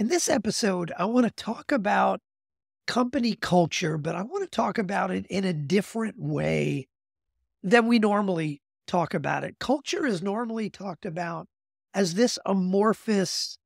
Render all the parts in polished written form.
In this episode, I want to talk about company culture, but I want to talk about it in a different way than we normally talk about it. Culture is normally talked about as this amorphous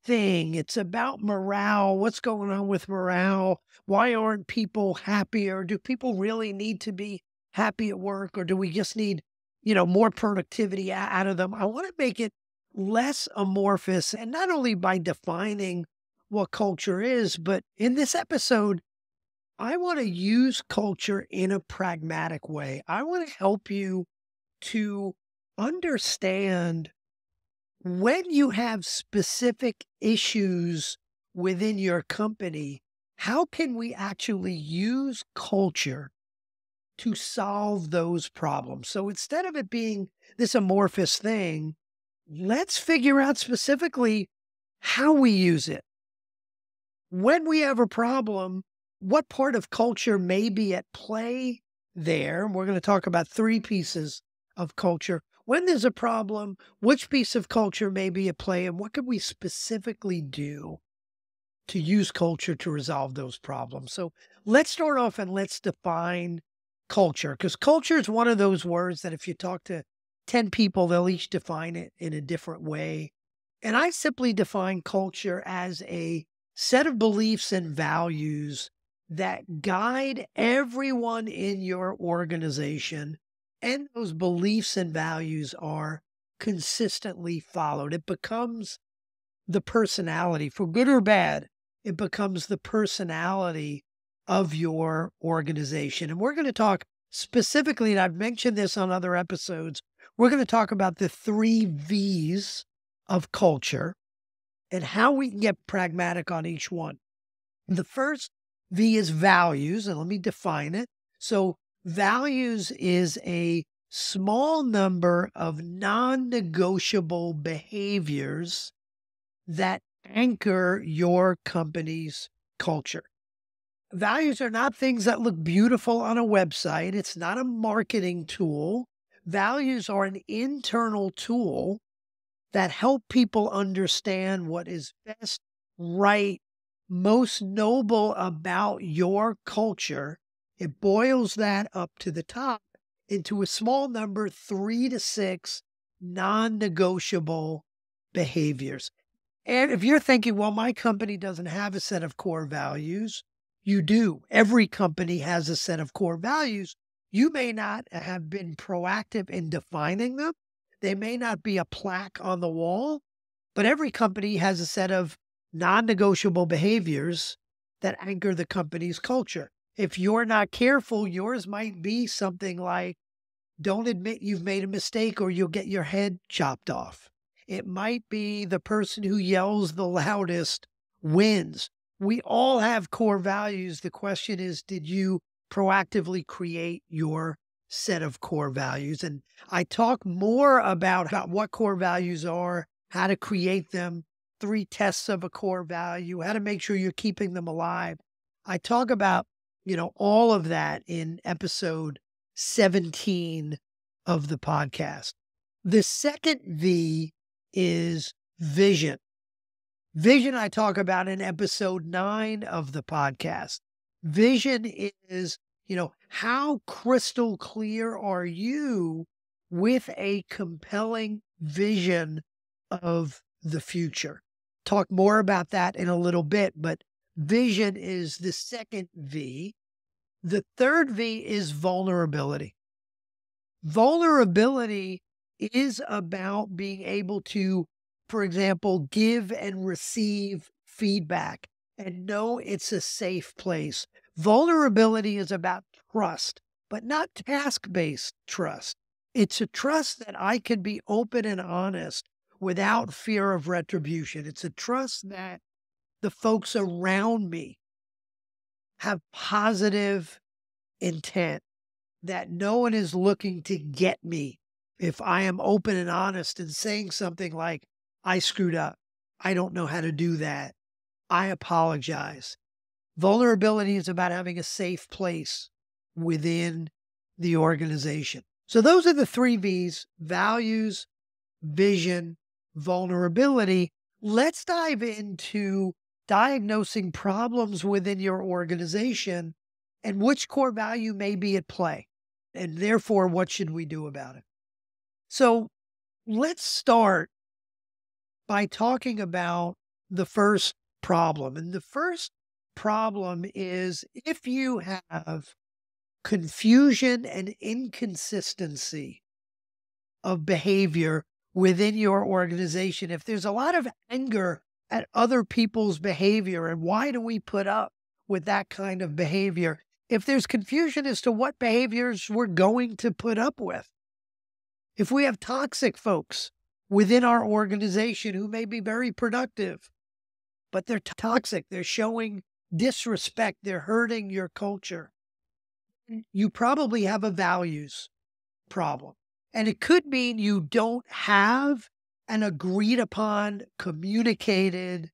thing. It's about morale. What's going on with morale? Why aren't people happier? Do people really need to be happy at work, or do we just need, more productivity out of them? I want to make it less amorphous, and not only by defining what culture is, but in this episode, I want to use culture in a pragmatic way. I want to help you to understand when you have specific issues within your company, how can we actually use culture to solve those problems? So instead of it being this amorphous thing, let's figure out specifically how we use it. When we have a problem, what part of culture may be at play there? We're going to talk about three pieces of culture. When there's a problem, which piece of culture may be at play, and what could we specifically do to use culture to resolve those problems? So let's start off and let's define culture, because culture is one of those words that if you talk to 10 people, they'll each define it in a different way. And I simply define culture as a set of beliefs and values that guide everyone in your organization, and those beliefs and values are consistently followed. It becomes the personality, for good or bad, it becomes the personality of your organization. And we're going to talk specifically, and I've mentioned this on other episodes, we're going to talk about the three V's of culture and how we can get pragmatic on each one. The first V is values, and let me define it. So values is a small number of non-negotiable behaviors that anchor your company's culture. Values are not things that look beautiful on a website. It's not a marketing tool. Values are an internal tool that help people understand what is best, right, most noble about your culture. It boils that up to the top into a small number, 3 to 6 non-negotiable behaviors. And if you're thinking, well, my company doesn't have a set of core values, you do. Every company has a set of core values. You may not have been proactive in defining them. They may not be a plaque on the wall, but every company has a set of non-negotiable behaviors that anchor the company's culture. If you're not careful, yours might be something like, don't admit you've made a mistake or you'll get your head chopped off. It might be the person who yells the loudest wins. We all have core values. The question is, did you proactively create your set of core values? And I talk more about what core values are, how to create them, 3 tests of a core value, how to make sure you're keeping them alive. I talk about, all of that in episode 17 of the podcast. The second V is vision. Vision I talk about in episode 9 of the podcast. Vision is, how crystal clear are you with a compelling vision of the future? Talk more about that in a little bit, but vision is the second V. The third V is vulnerability. Vulnerability is about being able to, for example, give and receive feedback and know it's a safe place. Vulnerability is about trust, but not task-based trust. It's a trust that I can be open and honest without fear of retribution. It's a trust that the folks around me have positive intent, that no one is looking to get me if I am open and honest and saying something like, I screwed up. I don't know how to do that. I apologize. Vulnerability is about having a safe place within the organization. So those are the 3 V's: values, vision, vulnerability. Let's dive into diagnosing problems within your organization and which core value may be at play. And therefore, what should we do about it? So let's start by talking about the first problem. And the first problem is if you have confusion and inconsistency of behavior within your organization, if there's a lot of anger at other people's behavior, and why do we put up with that kind of behavior? If there's confusion as to what behaviors we're going to put up with, if we have toxic folks within our organization who may be very productive, but they're toxic, they're showing disrespect, they're hurting your culture, you probably have a values problem. And it could mean you don't have an agreed upon, communicated,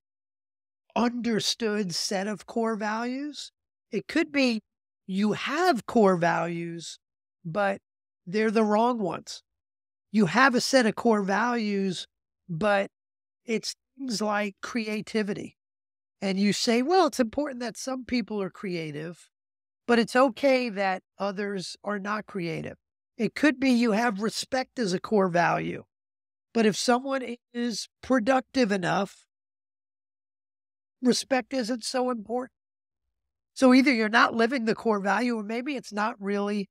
understood set of core values. It could be you have core values, but they're the wrong ones. You have a set of core values, but it's things like creativity. And you say, well, it's important that some people are creative, but it's okay that others are not creative. It could be you have respect as a core value, but if someone is productive enough, respect isn't so important. So either you're not living the core value, or maybe it's not really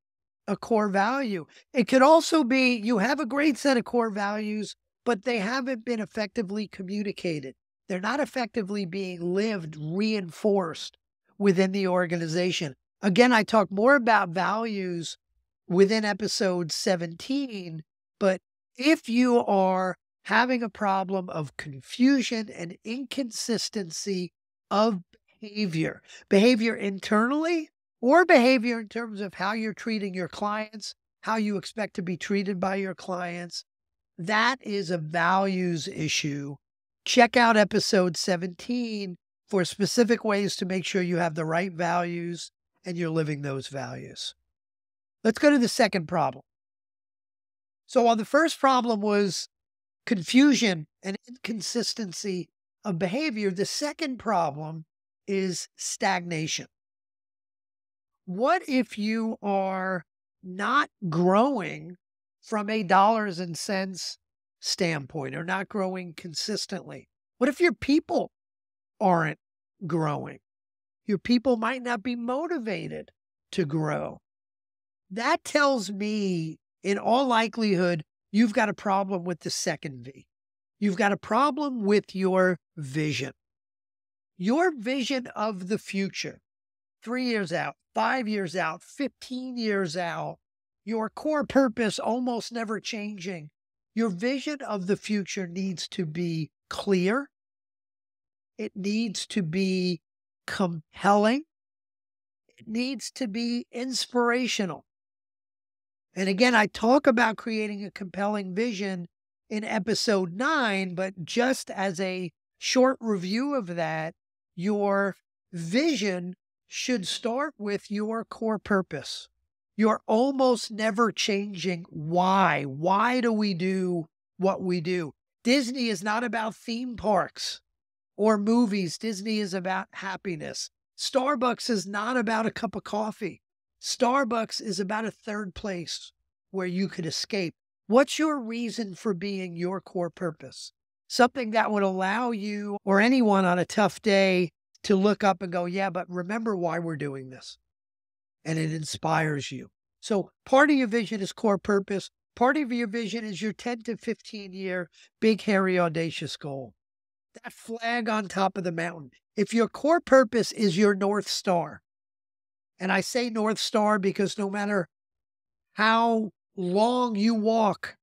a core value. It could also be you have a great set of core values, but they haven't been effectively communicated. They're not effectively being lived, reinforced within the organization. Again, I talk more about values within episode 17, but if you are having a problem of confusion and inconsistency of behavior internally or behavior in terms of how you're treating your clients, how you expect to be treated by your clients, that is a values issue. Check out episode 17 for specific ways to make sure you have the right values and you're living those values. Let's go to the second problem. So while the first problem was confusion and inconsistency of behavior, the second problem is stagnation. What if you are not growing from a dollars and cents standpoint, or not growing consistently? What if your people aren't growing? Your people might not be motivated to grow. That tells me, in all likelihood, you've got a problem with the second V. You've got a problem with your vision. Your vision of the future, 3 years out, 5 years out, 15 years out, your core purpose almost never changing. Your vision of the future needs to be clear. It needs to be compelling. It needs to be inspirational. And again, I talk about creating a compelling vision in episode 9, but just as a short review of that, your vision should start with your core purpose. Your almost never changing why. Why do we do what we do? Disney is not about theme parks or movies. Disney is about happiness. Starbucks is not about a cup of coffee. Starbucks is about a third place where you could escape. What's your reason for being your core purpose? Something that would allow you or anyone on a tough day to look up and go, yeah, but remember why we're doing this. And it inspires you. So part of your vision is core purpose. Part of your vision is your 10 to 15 year big, hairy, audacious goal. That flag on top of the mountain. If your core purpose is your North Star, and I say North Star because no matter how long you walk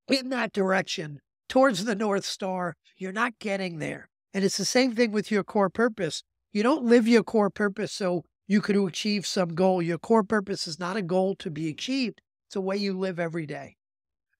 in that direction towards the North Star, you're not getting there. And it's the same thing with your core purpose. You don't live your core purpose so you could achieve some goal. Your core purpose is not a goal to be achieved. It's a way you live every day.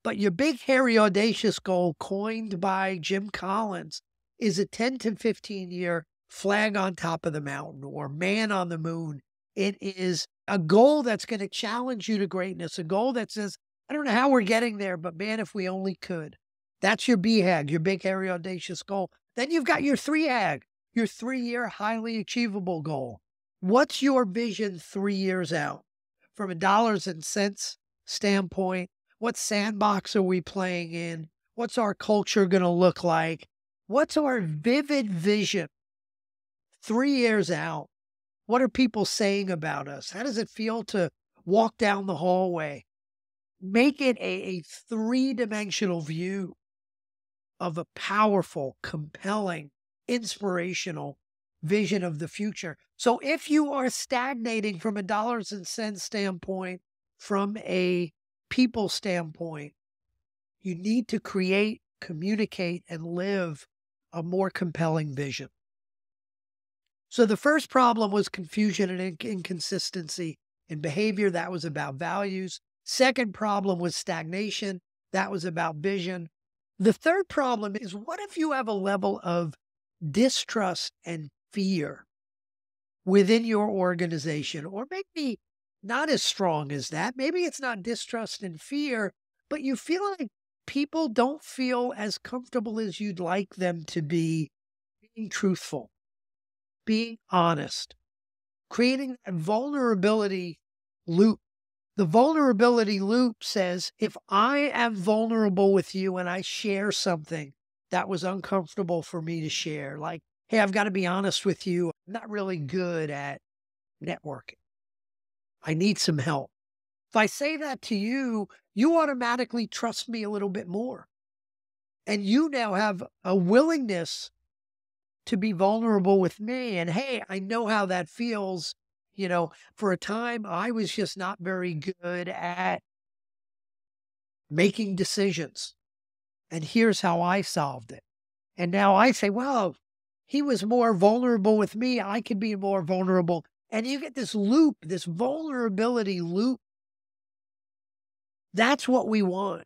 But your big, hairy, audacious goal, coined by Jim Collins, is a 10 to 15 year flag on top of the mountain or man on the moon. It is a goal that's going to challenge you to greatness, a goal that says, I don't know how we're getting there, but man, if we only could. That's your BHAG, your big, hairy, audacious goal. Then you've got your 3HAG, your 3-year highly achievable goal. What's your vision 3 years out? From a dollars and cents standpoint, what sandbox are we playing in? What's our culture going to look like? What's our vivid vision 3 years out? What are people saying about us? How does it feel to walk down the hallway? Make it a three-dimensional view of a powerful, compelling, inspirational vision of the future. So if you are stagnating from a dollars and cents standpoint, from a people standpoint, you need to create, communicate, and live a more compelling vision. So the first problem was confusion and inconsistency in behavior. That was about values. Second problem was stagnation. That was about vision. The third problem is, what if you have a level of distrust and fear within your organization? Or maybe not as strong as that. Maybe it's not distrust and fear, but you feel like people don't feel as comfortable as you'd like them to be being truthful, being honest, creating a vulnerability loop. The vulnerability loop says, if I am vulnerable with you and I share something that was uncomfortable for me to share, like, hey, I've got to be honest with you, I'm not really good at networking. I need some help. If I say that to you, you automatically trust me a little bit more. And you now have a willingness to be vulnerable with me. And hey, I know how that feels. You know, for a time, I was just not very good at making decisions. And here's how I solved it. And now I say, well, he was more vulnerable with me. I could be more vulnerable. And you get this loop, this vulnerability loop. That's what we want.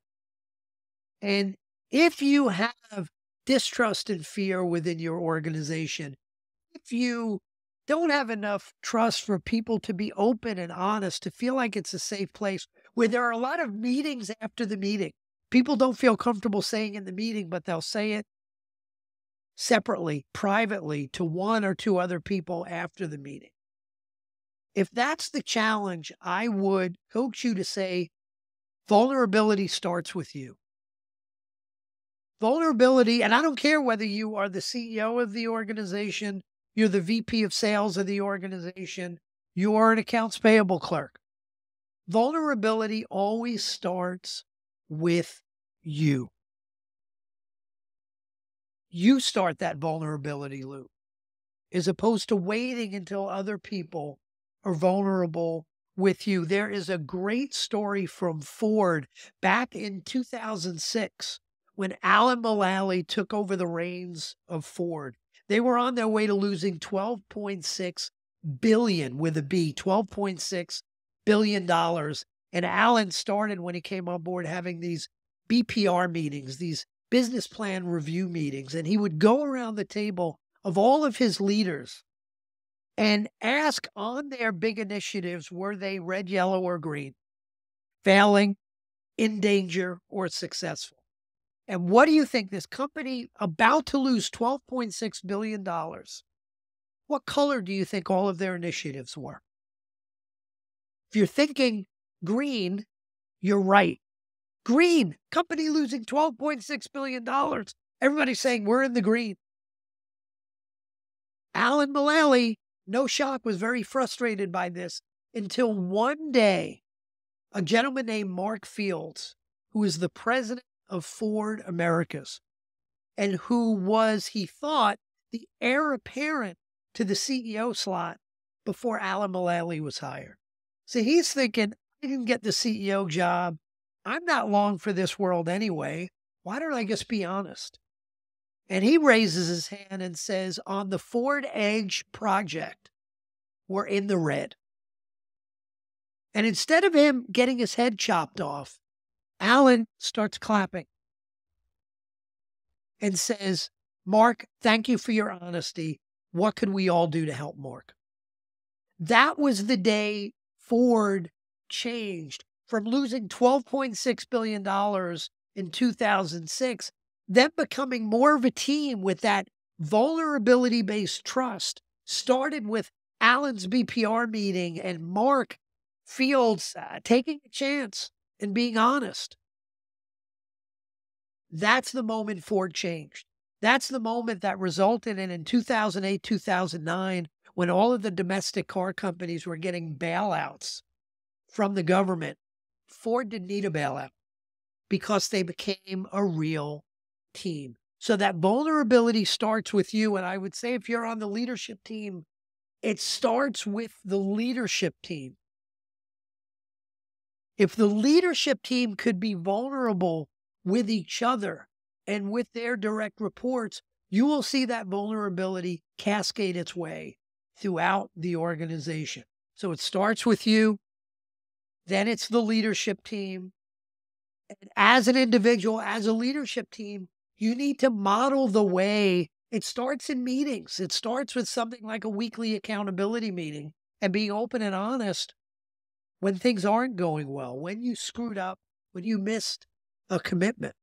And if you have distrust and fear within your organization, if you don't have enough trust for people to be open and honest, to feel like it's a safe place where there are a lot of meetings after the meeting. People don't feel comfortable saying in the meeting, but they'll say it separately, privately to one or two other people after the meeting. If that's the challenge, I would coach you to say, vulnerability starts with you. Vulnerability, and I don't care whether you are the CEO of the organization, you're the VP of sales of the organization, you are an accounts payable clerk. Vulnerability always starts with you. You start that vulnerability loop, as opposed to waiting until other people are vulnerable with you. There is a great story from Ford back in 2006 when Alan Mulally took over the reins of Ford. They were on their way to losing $12.6 billion with a B, $12.6 billion. And Alan started, when he came on board, having these BPR meetings, these business plan review meetings. And he would go around the table of all of his leaders and ask on their big initiatives, were they red, yellow, or green, failing, in danger, or successful? And what do you think? This company about to lose $12.6 billion. What color do you think all of their initiatives were? If you're thinking green, you're right. Green, company losing $12.6 billion. Everybody's saying we're in the green. Alan Mulally, no shock, was very frustrated by this until one day, a gentleman named Mark Fields, who is the president of Ford Americas, and who was, he thought, the heir apparent to the CEO slot before Alan Mulally was hired. So he's thinking, I didn't get the CEO job. I'm not long for this world anyway. Why don't I just be honest? And he raises his hand and says, on the Ford Edge project, we're in the red. And instead of him getting his head chopped off, Alan starts clapping and says, Mark, thank you for your honesty. What could we all do to help Mark? That was the day Ford changed from losing $12.6 billion in 2006, then becoming more of a team with that Vulnerability-based trust started with Alan's BPR meeting and Mark Fields taking a chance and being honest. That's the moment Ford changed. That's the moment that resulted in 2008, 2009, when all of the domestic car companies were getting bailouts from the government. Ford didn't need a bailout because they became a real team. So that vulnerability starts with you. And I would say if you're on the leadership team, it starts with the leadership team. If the leadership team could be vulnerable with each other and with their direct reports, you will see that vulnerability cascade its way throughout the organization. So it starts with you, then it's the leadership team. And as an individual, as a leadership team, you need to model the way. It starts in meetings. It starts with something like a weekly accountability meeting and being open and honest when things aren't going well, when you screwed up, when you missed a commitment.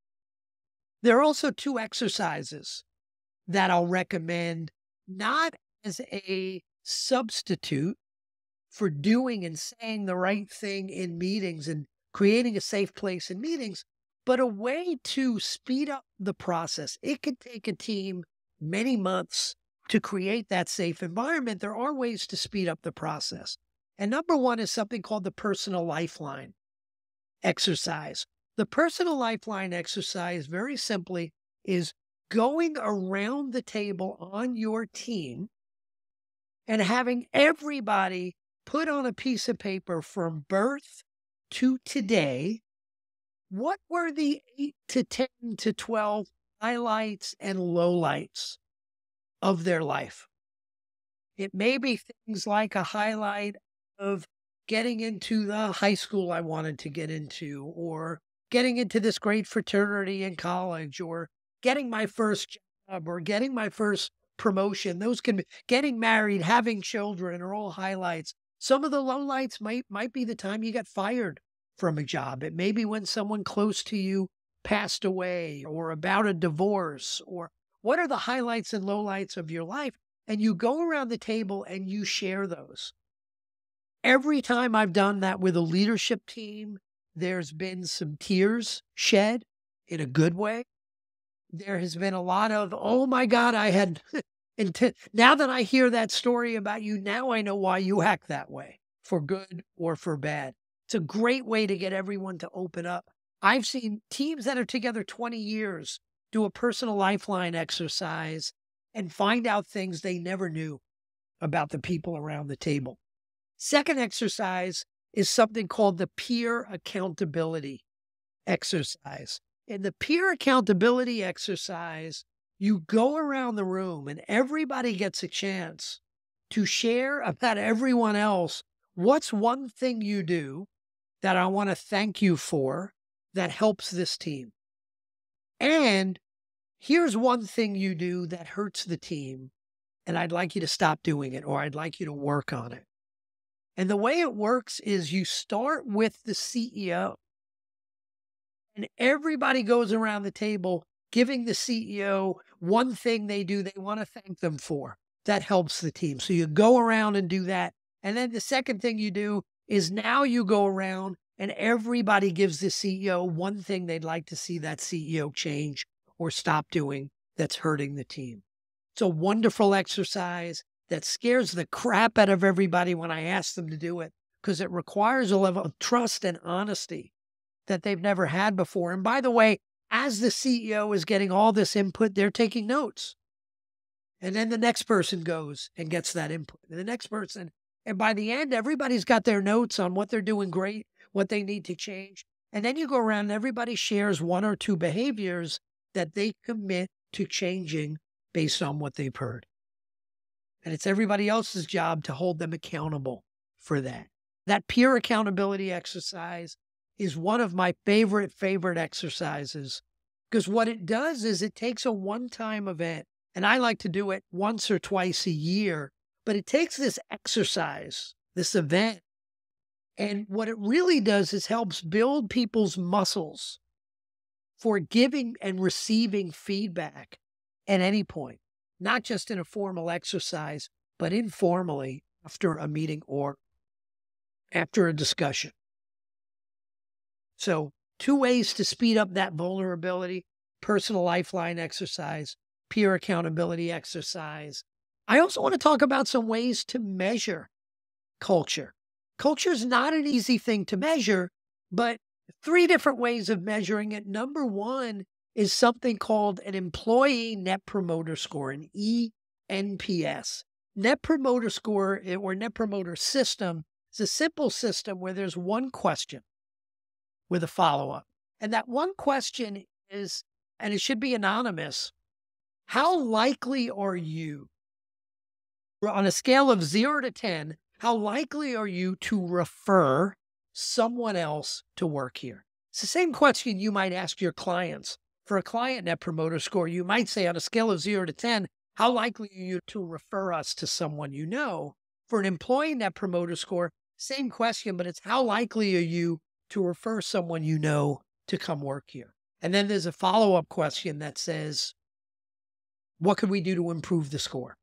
There are also 2 exercises that I'll recommend, not as a substitute for doing and saying the right thing in meetings and creating a safe place in meetings, but a way to speed up the process. It could take a team many months to create that safe environment. There are ways to speed up the process. And number 1 is something called the personal lifeline exercise. The personal lifeline exercise, very simply, is going around the table on your team and having everybody put on a piece of paper from birth to today, what were the 8 to 10 to 12 highlights and lowlights of their life? It may be things like a highlight of getting into the high school I wanted to get into, or getting into this great fraternity in college, or getting my first job, or getting my first promotion. Those can be getting married, having children are all highlights. Some of the lowlights might be the time you got fired from a job. It may be when someone close to you passed away, or about a divorce, or what are the highlights and lowlights of your life? And you go around the table and you share those. Every time I've done that with a leadership team, there's been some tears shed in a good way. There has been a lot of, oh my God, I had, now that I hear that story about you, now I know why you act that way, for good or for bad. It's a great way to get everyone to open up. I've seen teams that are together 20 years do a personal lifeline exercise and find out things they never knew about the people around the table. Second exercise is something called the peer accountability exercise. In the peer accountability exercise, you go around the room and everybody gets a chance to share about everyone else. What's one thing you do that I want to thank you for that helps this team? And here's one thing you do that hurts the team, and I'd like you to stop doing it, or I'd like you to work on it. And the way it works is you start with the CEO, and everybody goes around the table giving the CEO one thing they do they want to thank them for that helps the team. So you go around and do that. And then the second thing you do is now you go around and everybody gives the CEO one thing they'd like to see that CEO change or stop doing that's hurting the team. It's a wonderful exercise that scares the crap out of everybody when I ask them to do it, because it requires a level of trust and honesty that they've never had before. And by the way, as the CEO is getting all this input, they're taking notes. And then the next person goes and gets that input, and the next person. And by the end, everybody's got their notes on what they're doing great, what they need to change. And then you go around and everybody shares 1 or 2 behaviors that they commit to changing based on what they've heard. And it's everybody else's job to hold them accountable for that. That peer accountability exercise is one of my favorite exercises, because what it does is it takes a one-time event, and I like to do it once or twice a year, but it takes this exercise, this event, and what it really does is helps build people's muscles for giving and receiving feedback at any point. not just in a formal exercise, but informally after a meeting or after a discussion. So 2 ways to speed up that vulnerability: personal lifeline exercise, peer accountability exercise. I also want to talk about some ways to measure culture. Culture is not an easy thing to measure, but 3 different ways of measuring it. Number 1 is something called an employee net promoter score, an ENPS. Net promoter score or net promoter system is a simple system where there's one question with a follow-up. And that one question is, and it should be anonymous, how likely are you, on a scale of 0 to 10, how likely are you to refer someone else to work here? It's the same question you might ask your clients. For a client net promoter score, you might say on a scale of 0 to 10, how likely are you to refer us to someone you know? For an employee net promoter score, same question, but it's how likely are you to refer someone you know to come work here? And then there's a follow-up question that says, what can we do to improve the score?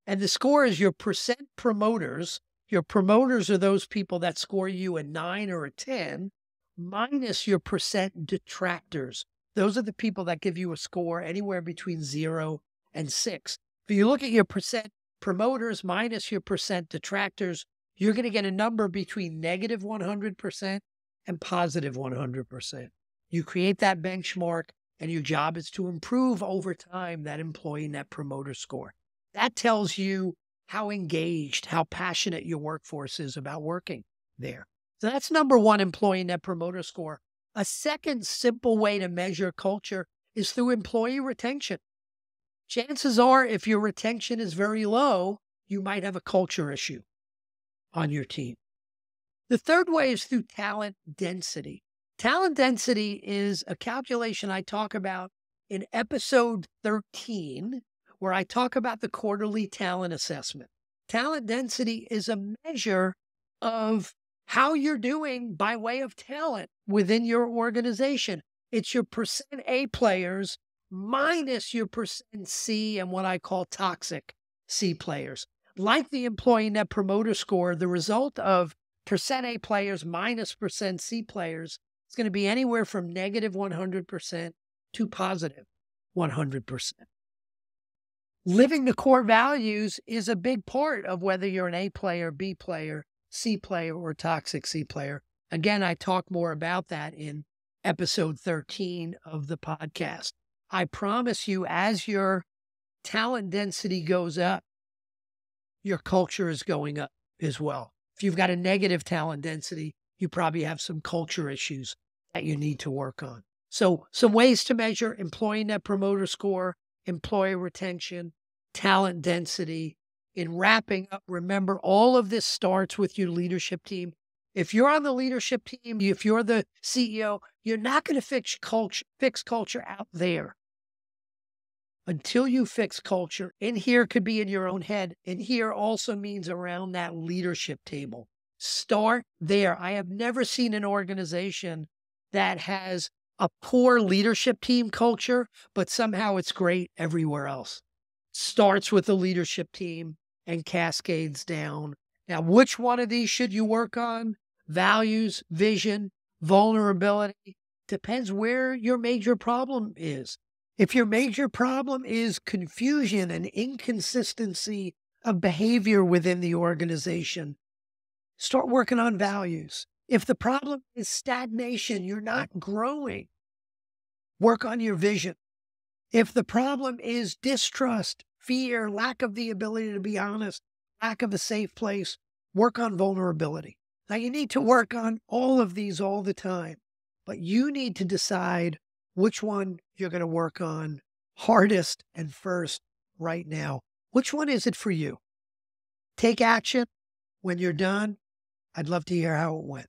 And the score is your percent promoters. Your promoters are those people that score you a 9 or a 10, minus your percent detractors. Those are the people that give you a score anywhere between 0 and 6. If you look at your percent promoters minus your percent detractors, you're going to get a number between negative 100% and positive 100%. You create that benchmark, and your job is to improve over time that employee net promoter score. That tells you how engaged, how passionate your workforce is about working there. So that's number 1, employee net promoter score. A second simple way to measure culture is through employee retention. Chances are, if your retention is very low, you might have a culture issue on your team. The third way is through talent density. Talent density is a calculation I talk about in episode 13, where I talk about the quarterly talent assessment. Talent density is a measure of how you're doing by way of talent within your organization. It's your percent A players minus your percent C and what I call toxic C players. Like the employee net promoter score, the result of percent A players minus percent C players is going to be anywhere from negative 100% to positive 100%. Living the core values is a big part of whether you're an A player, B player, C player, or toxic C player. Again, I talk more about that in episode 13 of the podcast. I promise you, as your talent density goes up, your culture is going up as well. If you've got a negative talent density, you probably have some culture issues that you need to work on. So some ways to measure: employee net promoter score, employee retention, talent density. In wrapping up, remember, all of this starts with your leadership team. If you're on the leadership team, if you're the CEO, you're not going to fix culture out there until you fix culture. In here could be in your own head. In here also means around that leadership table. Start there. I have never seen an organization that has a poor leadership team culture, but somehow it's great everywhere else. Starts with the leadership team and cascades down. Now, which one of these should you work on? Values, vision, vulnerability. Depends where your major problem is. If your major problem is confusion and inconsistency of behavior within the organization, start working on values. If the problem is stagnation, you're not growing, work on your vision. If the problem is distrust, fear, lack of the ability to be honest, lack of a safe place, work on vulnerability. Now, you need to work on all of these all the time, but you need to decide which one you're going to work on hardest and first right now. Which one is it for you? Take action. When you're done, I'd love to hear how it went.